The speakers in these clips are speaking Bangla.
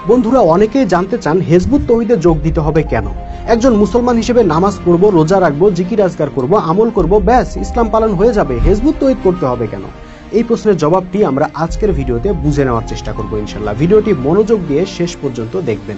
বন্ধুরা, অনেকেই জানতে চান হিজবুত তৌহিদে যোগ দিতে হবে কেন। একজন মুসলমান হিসেবে নামাজ পড়বো, রোজা রাখবো, জিকির আজকার করবো, আমল করবো, ব্যাস ইসলাম পালন হয়ে যাবে, হিজবুত তৌহিদ করতে হবে কেন? এই প্রশ্নের জবাবটি আমরা আজকের ভিডিওতে বুঝে নেওয়ার চেষ্টা করবো ইনশাল্লাহ। ভিডিওটি মনোযোগ দিয়ে শেষ পর্যন্ত দেখবেন।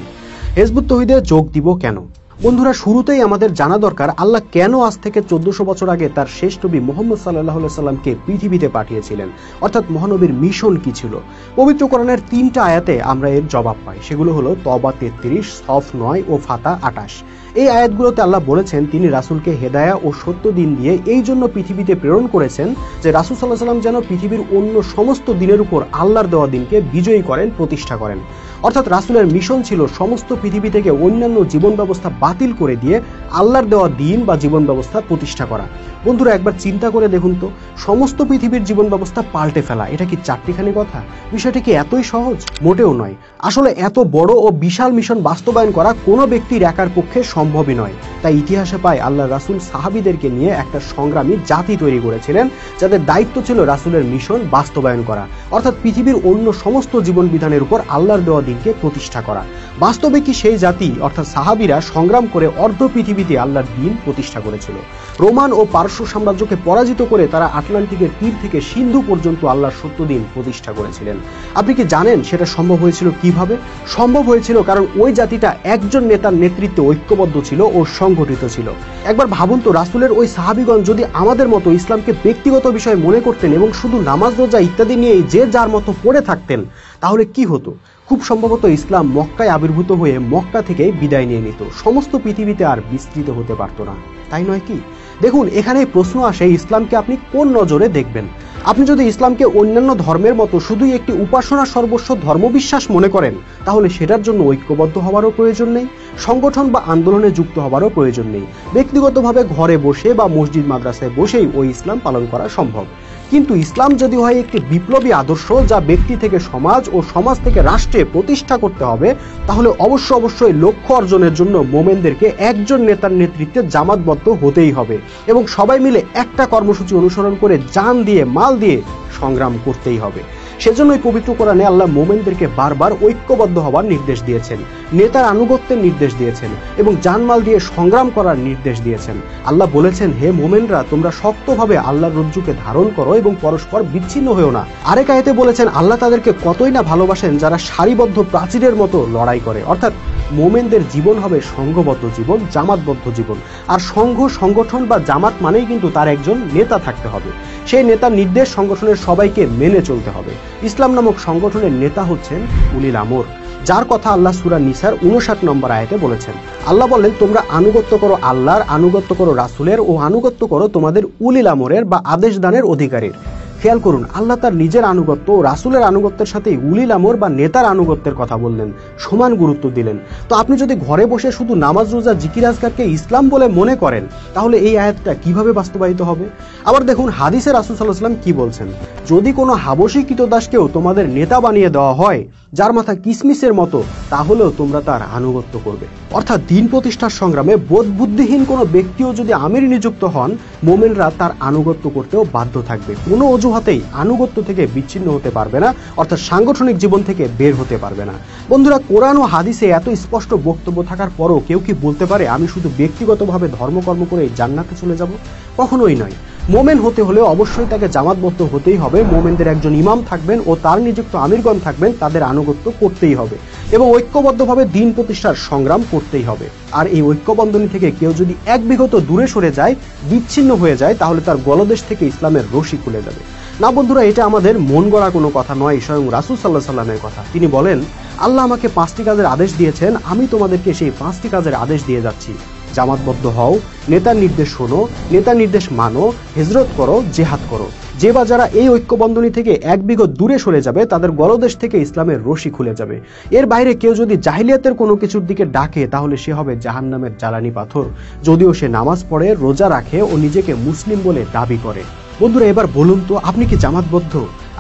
হিজবুত তৌহিদে যোগ দিব কেন? বন্ধুরা, শুরুতেই আমাদের জানা দরকার আল্লাহ কেন আজ থেকে 1400 বছর আগে তার শেষ নবী মুহাম্মদ সাল্লাল্লাহু আলাইহি সাল্লামকে পৃথিবীতে পাঠিয়েছিলেন, অর্থাৎ মহানবীর মিশন কি ছিল। পবিত্র কোরআনের 3টা আয়াতে আমরা এর জবাব পাই। সেগুলো হলো তওবা 33, সফ 9 ও ফাতা 28। এই আয়াতগুলোতে আল্লাহ বলেছেন তিনি রাসূলকে হেদায়া ও সত্য দিন দিয়ে এই জন্য পৃথিবীতে প্রেরণ করেছেন যে রাসূল সাল্লাল্লাহু আলাইহি সাল্লাম যেন পৃথিবীর অন্য সমস্ত দিনের উপর আল্লাহর দেওয়া দিনকে বিজয়ী করেন, প্রতিষ্ঠা করেন। অর্থাৎ রাসূলের মিশন ছিল সমস্ত পৃথিবী থেকে অন্যান্য জীবন ব্যবস্থা বাতিল করে দিয়ে আল্লাহর দেওয়া দিন বা জীবন ব্যবস্থা প্রতিষ্ঠা করা। বন্ধুরা, একবার চিন্তা করে দেখুন তো, সমস্ত পৃথিবীর জীবন ব্যবস্থা পাল্টে ফেলা, এটা কি চারটিখানি কথা? বিষয়টি কি এতই সহজ? মোটেও নয়। আসলে এত বড় ও বিশাল মিশন বাস্তবায়ন করা কোনো ব্যক্তির একার পক্ষে সম্ভবই নয়। তাই ইতিহাসে পাই আল্লাহ রাসূল সাহাবীদেরকে নিয়ে একটা সংগ্রামী জাতি তৈরি করেছিলেন, যাদের দায়িত্ব ছিল রাসূলের মিশন বাস্তবায়ন করা, অর্থাৎ পৃথিবীর অন্য সমস্ত জীবন বিধানের উপর আল্লাহর দেওয়া দিনকে প্রতিষ্ঠা করা। বাস্তবে কি সেই জাতি অর্থাৎ সাহাবীরা সংগ্রাম করে অর্ধ পৃথিবীতে আল্লাহর দিন প্রতিষ্ঠা করেছিল। রোমান ও পারস্য সাম্রাজ্যকে পরাজিত করে তারা আটলান্টিকের তীর থেকে সিন্ধু পর্যন্ত আল্লাহর সত্য দিন প্রতিষ্ঠা করেছিলেন। আপনি কি জানেন সেটা সম্ভব হয়েছিল কিভাবে? সম্ভব হয়েছিল কারণ ওই জাতিটা একজন নেতার নেতৃত্বে ঐক্যবদ্ধ ছিল ও সংগঠিত ছিল। একবার ভাবুন তো, রাসূলের ওই সাহাবীগণ যদি আমাদের মতো ইসলামকে ব্যক্তিগত বিষয় মনে করতেন এবং শুধু নামাজ রোজা ইত্যাদি নিয়েই যে যার মতো পড়ে থাকতেন, তাহলে কি হতো? খুব সম্ভবত ইসলাম মক্কায় আবির্ভূত হয়ে মক্কা থেকে বিদায় নিয়ে নিত, সমস্ত পৃথিবীতে আর বিস্তৃত হতে পারত না। তাই নয় কি? দেখুন, এখানে প্রশ্ন আসে ইসলামকে আপনি কোন নজরে দেখবেন। আপনি যদি ইসলামকে অন্যান্য ধর্মের মতো শুধুই একটি উপাসনা সর্বস্ব ধর্মবিশ্বাস মনে করেন, তাহলে সেটার জন্য ঐক্যবদ্ধ হওয়ারও প্রয়োজন নেই, সংগঠন বা আন্দোলনে যুক্ত হওয়ারও প্রয়োজন নেই। ব্যক্তিগতভাবে ঘরে বসে বা মসজিদ মাদ্রাসায় বসেই ওই ইসলাম পালন করা সম্ভব। কিন্তু ইসলাম যদি হয় একটি বিপ্লবী আদর্শ যা ব্যক্তি থেকে সমাজ ও সমাজ থেকে রাষ্ট্রে প্রতিষ্ঠা করতে হবে, তাহলে অবশ্যই লক্ষ্য অর্জনের জন্য মোমেনদেরকে একজন নেতার নেতৃত্বে জামাতবদ্ধ হতেই হবে এবং সবাই মিলে একটা কর্মসূচি অনুসরণ করে জান দিয়ে মাল দিয়ে সংগ্রাম করতেই হবে। সেজন্যই পবিত্র কোরআনে আল্লাহ মোমেনদেরকে বারবার ঐক্যবদ্ধ হওয়ার নির্দেশ দিয়েছেন, নেতার আনুগত্যের নির্দেশ দিয়েছেন এবং জানমাল দিয়ে সংগ্রাম করার নির্দেশ দিয়েছেন। আল্লাহ বলেছেন, হে মোমেনরা, তোমরা শক্তভাবে আল্লাহর রজ্জুকে ধারণ করো এবং পরস্পর বিচ্ছিন্ন হয়েও না। আরেক আয়াতে বলেছেন আল্লাহ তাদেরকে কতই না ভালোবাসেন যারা সারিবদ্ধ প্রাচীরের মতো লড়াই করে। অর্থাৎ মোমেনদের জীবন হবে সংঘবদ্ধ জীবন, জামাতবদ্ধ জীবন। আর সংঘ, সংগঠন বা জামাত মানেই কিন্তু তার একজন নেতা থাকতে হবে। সেই নেতার নির্দেশ সংগঠনের সবাইকে মেনে চলতে হবে। ইসলাম নামক সংগঠনের নেতা হচ্ছেন উলিল আমর, যার কথা আল্লাহ সূরা নিসার 59 নম্বর আয়াতে বলেছেন। আল্লাহ বললেন, তোমরা আনুগত্য করো আল্লাহর, আনুগত্য করো রাসূলের ও আনুগত্য করো তোমাদের উলিল আমরের বা আদেশ দানের অধিকারীর। খেয়াল করুন, আল্লাহ তার নিজের আনুগত্য ও রাসূলের আনুগত্যের সাথে উলিল আমর বা নেতার আনুগত্যের কথা বললেন, সমান গুরুত্ব দিলেন। তো আপনি যদি ঘরে বসে শুধু নামাজ রোজা জিকির আজকারকে ইসলাম বলে মনে করেন, তাহলে এই আয়াতটা কিভাবে বাস্তবায়িত হবে? আবার দেখুন হাদিসে রাসূল সাল্লাল্লাহু আলাইহি ওয়াসাল্লাম কি বলছেন, যদি কোনো হাবশী কৃতদাসকেও তোমাদের নেতা বানিয়ে দেওয়া হয় যার মাথা কিসমিসের মতো, তাহলেও তোমরা তার আনুগত্য করবে। অর্থাৎ দিন প্রতিষ্ঠার সংগ্রামে বোধ বুদ্ধিহীন কোনো ব্যক্তিও যদি আমির নিযুক্ত হন, মোমেনরা তার আনুগত্য করতেও বাধ্য থাকবে। কোনো অজুহাতেই আনুগত্য থেকে বিচ্ছিন্ন হতে পারবে না, অর্থাৎ সাংগঠনিক জীবন থেকে বের হতে পারবে না। বন্ধুরা, কোরআন ও হাদিসে এত স্পষ্ট বক্তব্য থাকার পরও কেউ কি বলতে পারে আমি শুধু ব্যক্তিগতভাবে ধর্মকর্ম করে জান্নাতে চলে যাব? কখনোই নয়। মোমেন হতে হলে অবশ্যই তাকে জামাতবদ্ধ হতেই হবে। মোমেনদের একজন ইমাম থাকবেন ও তার নিযুক্ত আমিরগণ থাকবেন, তাদের আনুগত্য করতেই হবে এবং ঐক্যবদ্ধভাবে দিন প্রতিষ্ঠার সংগ্রাম করতেই হবে। আর এই ঐক্যবন্ধনী থেকে কেউ যদি এক বিগত দূরে সরে যায়, বিচ্ছিন্ন হয়ে যায়, তাহলে তার গলদেশ থেকে ইসলামের রশি খুলে যাবে। না বন্ধুরা, এটা আমাদের মন গড়া কোনো কথা নয়, স্বয়ং রাসূল সাল্লাল্লাহু আলাইহি ওয়াসাল্লামের কথা। তিনি বলেন, আল্লাহ আমাকে 5টি কাজের আদেশ দিয়েছেন, আমি তোমাদেরকে সেই 5টি কাজের আদেশ দিয়ে যাচ্ছি। জামাতবদ্ধ হও, নেতার নির্দেশ শোনো, নেতার নির্দেশ মানো, হিজরত করো, জিহাদ করো। যে বা যারা এই ঐক্যবন্ধনী থেকে এক বিগত দূরে সরে যাবে, তাদের গলদেশ থেকে ইসলামের রশি খুলে যাবে। এর বাইরে কেউ যদি জাহিলিয়াতের কোনো কিছুর দিকে ডাকে, তাহলে সে হবে জাহান্নামের জ্বালানি পাথর, যদিও সে নামাজ পড়ে, রোজা রাখে ও নিজেকে মুসলিম বলে দাবি করে। বন্ধুরা, এবার বলুন তো, আপনি কি জামাতবদ্ধ?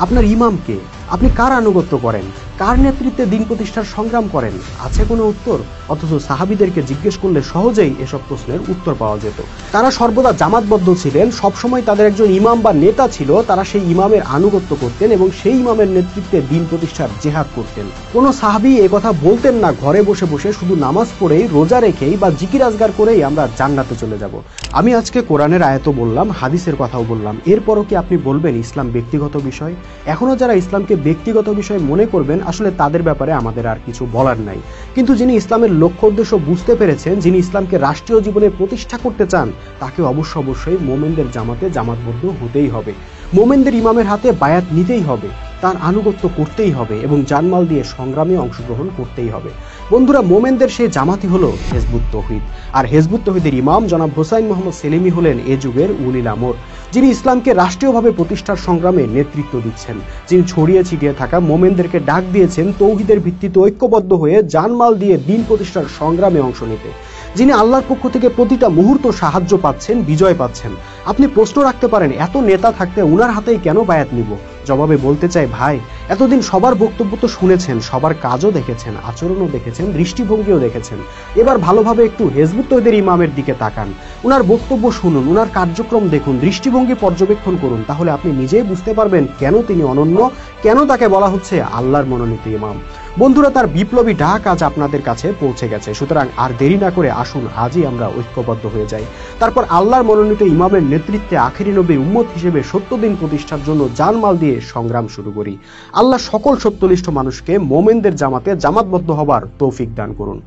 আপনার ইমামকে আপনি কার আনুগত্য করেন? কার নেতৃত্বে দিন প্রতিষ্ঠার সংগ্রাম করেন? আছে কোনো উত্তর? অথচ সাহাবীদেরকে জিজ্ঞেস করলে সহজেই এসব প্রশ্নের উত্তর পাওয়া যেত। তারা সর্বদা জামাতবদ্ধ ছিলেন, সবসময় তাদের একজন ইমাম বা নেতা ছিল, তারা সেই ইমামের আনুগত্য করতেন এবং সেই ইমামের নেতৃত্বে দিন প্রতিষ্ঠার জেহাদ করতেন। কোনো সাহাবী একথা বলতেন না ঘরে বসে বসে শুধু নামাজ পড়েই, রোজা রেখেই বা জিকির আজগার করেই আমরা জান্নাতে চলে যাব। আমি আজকে কোরআনের আয়াতও বললাম, হাদিসের কথাও বললাম, এরপরও কি আপনি বলবেন ইসলাম ব্যক্তিগত বিষয়? এখনো যারা ইসলামকে ব্যক্তিগত বিষয় মনে করবেন, আসলে তাদের ব্যাপারে আমাদের আর কিছু বলার নাই। কিন্তু যিনি ইসলামের লক্ষ্য উদ্দেশ্য বুঝতে পেরেছেন, যিনি ইসলামকে রাষ্ট্রীয় জীবনে প্রতিষ্ঠা করতে চান, তাকে অবশ্যই মোমেনদের জামাতে জামাতবদ্ধ হতেই হবে, মোমেনদের ইমামের হাতে বায়াত নিতেই হবে, তার আনুগত্য করতেই হবে এবং জানমাল দিয়ে সংগ্রামে অংশগ্রহণ করতেই হবে। বন্ধুরা, মোমেনদের সেই জামাতি হলো হিজবুত তৌহিদ, আর হিজবুত তৌহিদের ইমাম জনাব হোসাইন মোহাম্মদ সেলিমি হলেন এ যুগের উলিল আমর, যিনি ইসলামকে রাষ্ট্রীয়ভাবে প্রতিষ্ঠার সংগ্রামে নেতৃত্ব দিচ্ছেন, যিনি ছড়িয়ে ছিটিয়ে থাকা মোমেনদেরকে ডাক দিয়েছেন তৌহিদের ভিত্তিতে ঐক্যবদ্ধ হয়ে জানমাল দিয়ে দিন প্রতিষ্ঠার সংগ্রামে অংশ নিতে, যিনি আল্লাহর পক্ষ থেকে প্রতিটা মুহূর্ত সাহায্য পাচ্ছেন, বিজয় পাচ্ছেন। আপনি প্রশ্ন রাখতে পারেন, এত নেতা থাকতে উনার হাতেই কেন বায়াত নিব? জবাবে বলতে চাই, ভাই, এতদিন সবার বক্তব্য তো শুনেছেন, সবার কাজও দেখেছেন, আচরণও দেখেছেন, দৃষ্টিভঙ্গিও দেখেছেন। এবার ভালোভাবে একটু হিজবুত তৌহিদের ইমামের দিকে তাকান, উনার বক্তব্য শুনুন, উনার কার্যক্রম দেখুন, দৃষ্টিভঙ্গি পর্যবেক্ষণ করুন, তাহলে আপনি নিজেই বুঝতে পারবেন কেন তিনি অনন্য, কেন তাকে বলা হচ্ছে আল্লাহর মনোনীত ইমাম। বন্ধুরা, তার বিপ্লবী ডাক আজ আপনাদের কাছে পৌঁছে গেছে, সুতরাং আর দেরি না করে আসুন আজই আমরা ঐক্যবদ্ধ হয়ে যাই। তারপর আল্লাহর মনোনীত ইমামের নেতৃত্বে আখেরি নবীর উম্মত হিসেবে সত্য দিন প্রতিষ্ঠার জন্য জানমাল দিয়ে সংগ্রাম শুরু করি। আল্লাহ সকল সত্যনিষ্ঠ মানুষকে মোমেনদের জামাতে জামাতবদ্ধ হবার তৌফিক দান করুন।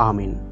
আমিন।